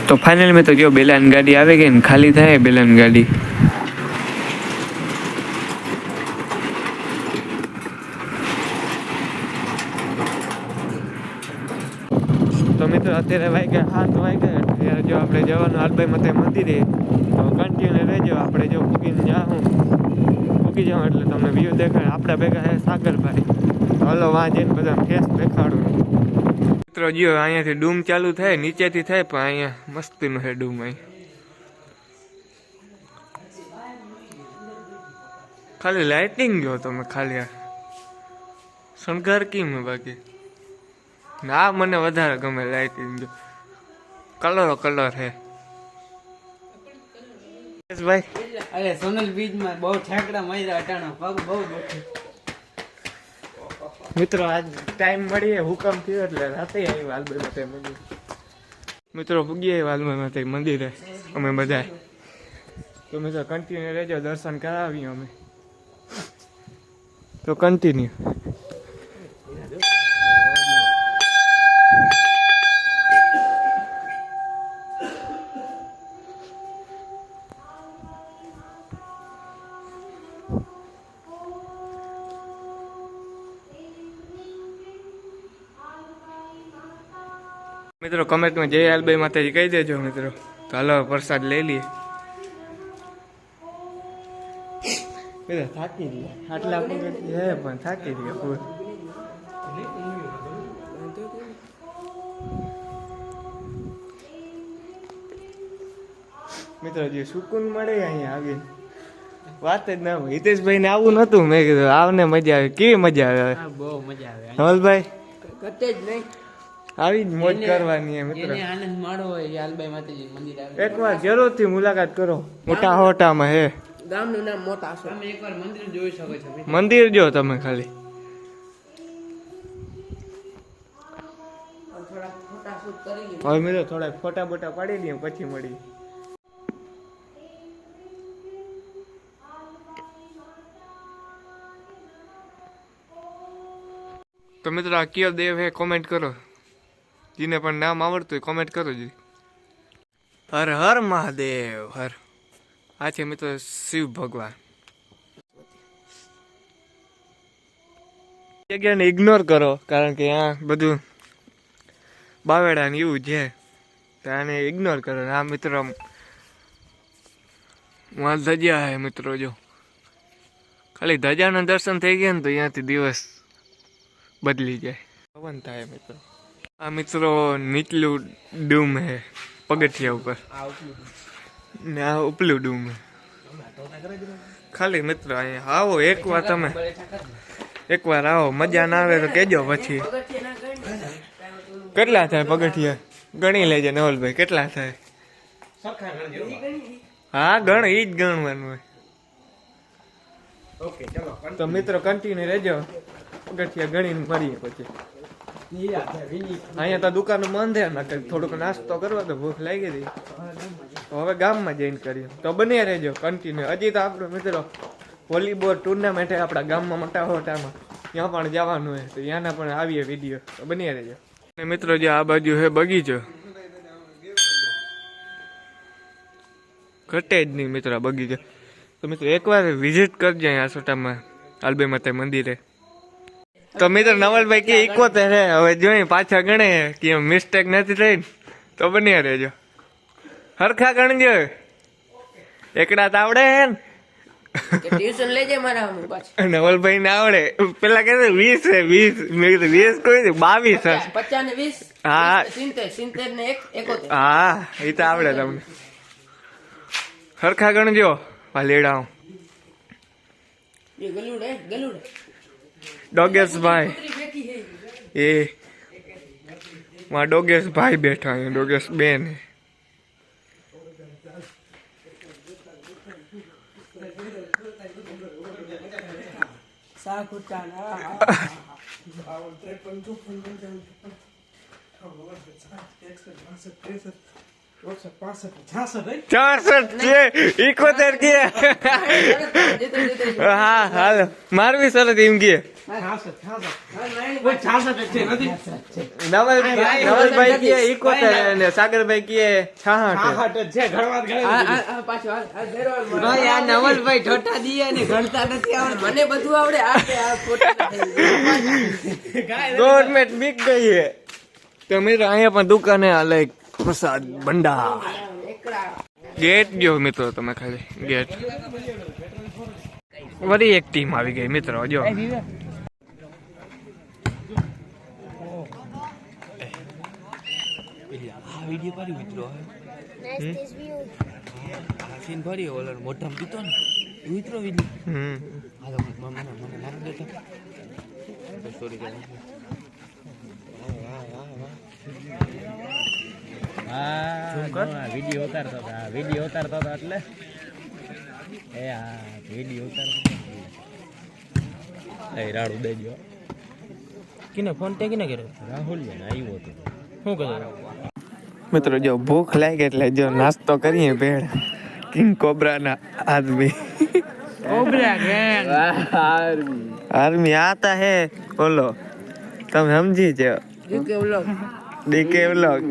તો ફાઇનલ में तो जो बेलान गाड़ी आवे गई खाली થાય બેલાન ગાડી તો મિત્રો અત્યારે વાગ્યા 7 વાગ્યા ત્યારે જો આપણે જવાનું હાલભાઈ મતે મંદિરે તો કન્ટિન્યુ રહેજો આપણે જો પૂગીને જાઉં પૂગી જાઉં એટલે તમને વ્યૂ દેખાય આપણા ભેગા છે સાગરભાઈ હલો વાં જઈને બધા ફેસ દેખાડું મિત્રો જો અહીંયાથી ડૂમ ચાલુ થાય નીચેથી થાય પણ અહીંયા મસ્તીનું છે ડૂમ અહીં ખાલી લાઇટિંગ જો તમે ખાલી શણગાર કેમ બાકી ના મને વધારે ગમે લાઇટિંગ જો કલર હે ભાઈ અરે સોનલ બીચ માં બહુ ઠેકડા માર્યા અટાણા પગ બહુ દુખે મિત્રો આજ ટાઈમ મળીએ હુકમ થયો એટલે રાતે આવ્યો વાલભાઈ માતે મંદિર મિત્રો પૂગીએ વાલભાઈ માતે મંદિરે અમે બધા તો મિત્રો કન્ટિન્યુ રહેજો દર્શન કરાવીએ અમે તો કન્ટિન્યુ મિત્રો કમેન્ટમાં જય હાલભાઈ માતાજી કહી દેજો મિત્રો તો હાલો પ્રસાદ લઈ લઈએ બધા થાકી ગયા આટલા પગથી હે પણ થાકી ગયા પૂર મિત્રો જે સુકૂન મળે અહીંયા આવીને વાત જ ના હોય હિતેશભાઈ ને આવું નતું મેં કીધું આવને મજા આવે કેવી મજા આવે બહુ મજા આવે હવલભાઈ કતે જ નહીં આવી જ મોજ કરવાની મિત્રો એને આનંદ માણવો હોય હાલભાઈ માતાજી મંદિર આવે એકવાર જરૂરથી મુલાકાત કરો મોટા હોટામાં હે ગામનું નામ મોટા છે તમે એકવાર મંદિર જોઈ શકો છો મંદિર જો તમે ખાલી થોડા ફોટા શૂટ કરી લે હવે મિત્રો થોડા ફોટા બોટા પાડી દઈએ પછી મળી તો મિત્રો આ કયો દેવ હે કોમેન્ટ કરો જેને પણ નામ આવડતું હોય કોમેન્ટ કરો જી હર હર મહાદેવ હર આ છે મિત્રો શિવ ભગવાન જગ્યાને ઇગ્નોર કરો કારણ કે આ બધું બાવેડા ને એવું છે તો આને ઇગ્નોર કરો આ મિત્રો માલ ધજા હે મિત્રો જો ખાલી ધજાના દર્શન થઈ ગયા ને તો અહીંયાથી દિવસ બદલી જાય પવન થાય મિત્રો આ મિત્રો નીચલું ડૂમ હે પગથિયા ઉપર ને આ ઉપલું ડૂમ હે ખાલી મિત્રો અહીંયા આવો એકવાર તમે એકવાર આવો મજા ના આવે તો કેજો પછી કેટલા થાય પગથિયા ગણી લેજે નવલભાઈ કેટલા થાય હા ગણ ઈ જ ગણવાનું હોય ઓકે ચલો તો મિત્રો કન્ટિન્યુ રહેજો પગથિયા ગણીને મળીએ પછી અહીંયા તો દુકાન બંધ હે થોડુંક નાસ્તો કરવા તો ભૂખ લાગી હતી તો હવે ગામમાં જઈને કરીએ તો બને રહેજો કન્ટિન્યુ હજી તો આપણું મિત્રો વોલીબોલ ટુર્નામેન્ટ આપણા ગામમાં મોટા હોટામાં ત્યાં પણ જવાનું હોય તો ત્યાંના પણ આવીએ વિડીયો તો બની રહેજો અને મિત્રો જે આ બાજુ હે બગીચો ઘટે જ નહીં મિત્રો બગીચો તો મિત્રો એકવાર વિઝિટ કરજો અહીંયા સોટામાં હાલભાઈ માતા મંદિરે તો મિત્રો નવલભાઈ કે 71 હે હવે જોઈ પાછા ગણે કે મિસ્ટેક નથી થઈ તો બની રહેજો હરખા ગણજો એકડા તો આવડે હે ને ટ્યુશન લેજે મારા પાછા નવલભાઈ ને આવડે પેલા કે 20 હે 20 મેં કીધું 20 કોઈ 22 હે 50 ને 20 હા 70 ને 71 હા એ તો આવડે તમને હરખા ગણજો વાલેડાઓ ये गलुड़े ડોગેશ ભાઈ એ માં ડોગેશ ભાઈ બેઠા અહીંયા ડોગેશ બેન હા હાલ મારવી સરસ એમ કે નવલભાઈ કે 71 અને સાગરભાઈ કે 66. ભાઈ આ નવલભાઈ ઠોઠા દીએ ને ગણતા નથી આવડતું. મને બધું આવડે. આ ખોટા ગવર્મેન્ટ બીક ગઈ છે. તો મિત્રો અહીંયા પણ દુકાને હાલે પ્રસાદ ભંડાર. ગેટ જો મિત્રો તમે ખાલી ગેટ. વળી એક ટીમ આવી ગઈ મિત્રો જો. વિડીયો પાડી મિત્રો સીન ભરી ઓલો મોઢામ દીધો ને મિત્રો વિડીયો હાલો મને નામ દેતા સ્ટોરી કરે વિડીયો ઉતારતો હતો એટલે એ હા વિડીયો ઉતારતો એ રાડું દેજો કિને ફોન તે કિને કર્યો રાહુલ ને આવ્યો હતો શું કર્યું મિત્રો જો ભૂખ લાગી એટલે જો નાસ્તો કરીએ ભેળ કિંગ કોબ્રા ના આદમી આર્મી આતા હે બોલો તમે સમજી જાઓ ડીકે વ્લોગ